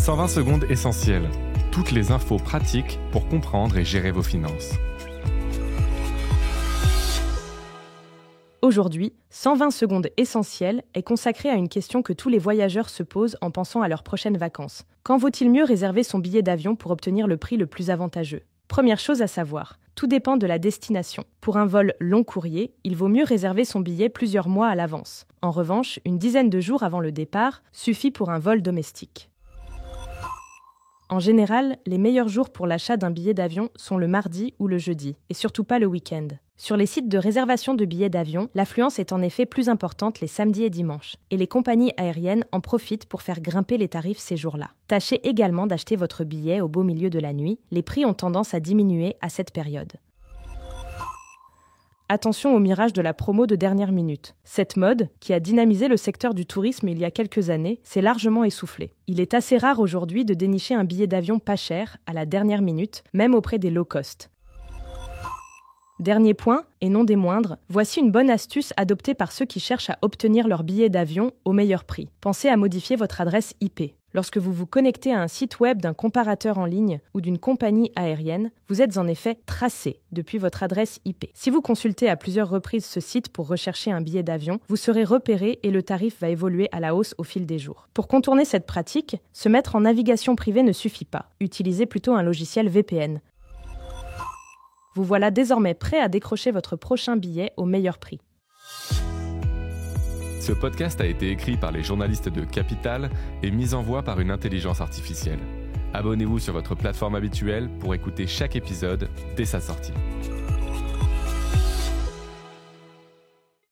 120 secondes essentielles. Toutes les infos pratiques pour comprendre et gérer vos finances. Aujourd'hui, 120 secondes essentielles est consacrée à une question que tous les voyageurs se posent en pensant à leurs prochaines vacances. Quand vaut-il mieux réserver son billet d'avion pour obtenir le prix le plus avantageux ? Première chose à savoir, tout dépend de la destination. Pour un vol long courrier, il vaut mieux réserver son billet plusieurs mois à l'avance. En revanche, une dizaine de jours avant le départ suffit pour un vol domestique. En général, les meilleurs jours pour l'achat d'un billet d'avion sont le mardi ou le jeudi, et surtout pas le week-end. Sur les sites de réservation de billets d'avion, l'affluence est en effet plus importante les samedis et dimanches, et les compagnies aériennes en profitent pour faire grimper les tarifs ces jours-là. Tâchez également d'acheter votre billet au beau milieu de la nuit, les prix ont tendance à diminuer à cette période. Attention au mirage de la promo de dernière minute. Cette mode, qui a dynamisé le secteur du tourisme il y a quelques années, s'est largement essoufflée. Il est assez rare aujourd'hui de dénicher un billet d'avion pas cher, à la dernière minute, même auprès des low cost. Dernier point, et non des moindres, voici une bonne astuce adoptée par ceux qui cherchent à obtenir leur billet d'avion au meilleur prix. Pensez à modifier votre adresse IP. Lorsque vous vous connectez à un site web d'un comparateur en ligne ou d'une compagnie aérienne, vous êtes en effet tracé depuis votre adresse IP. Si vous consultez à plusieurs reprises ce site pour rechercher un billet d'avion, vous serez repéré et le tarif va évoluer à la hausse au fil des jours. Pour contourner cette pratique, se mettre en navigation privée ne suffit pas. Utilisez plutôt un logiciel VPN. Vous voilà désormais prêt à décrocher votre prochain billet au meilleur prix. Ce podcast a été écrit par les journalistes de Capital et mis en voix par une intelligence artificielle. Abonnez-vous sur votre plateforme habituelle pour écouter chaque épisode dès sa sortie.